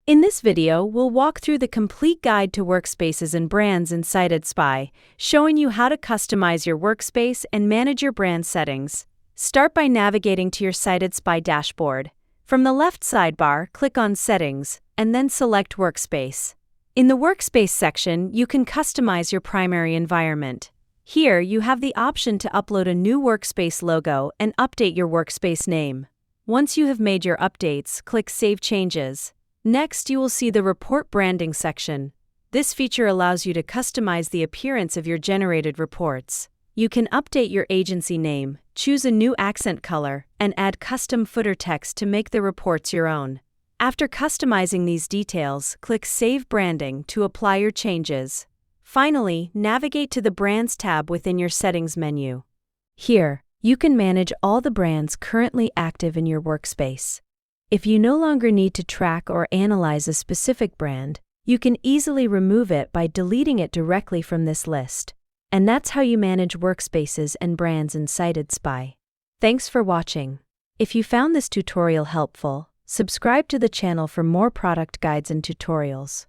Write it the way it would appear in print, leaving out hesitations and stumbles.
In this video, we'll walk through the complete guide to Workspaces and Brands in CitedSpy, showing you how to customize your workspace and manage your brand settings. Start by navigating to your CitedSpy dashboard. From the left sidebar, click on Settings, and then select Workspace. In the Workspace section, you can customize your primary environment. Here, you have the option to upload a new workspace logo and update your workspace name. Once you have made your updates, click Save Changes. Next, you will see the Report Branding section. This feature allows you to customize the appearance of your generated reports. You can update your agency name, choose a new accent color, and add custom footer text to make the reports your own. After customizing these details, click Save Branding to apply your changes. Finally, navigate to the Brands tab within your Settings menu. Here, you can manage all the brands currently active in your workspace. If you no longer need to track or analyze a specific brand, you can easily remove it by deleting it directly from this list. And that's how you manage workspaces and brands in CitedSpy. Thanks for watching. If you found this tutorial helpful, subscribe to the channel for more product guides and tutorials.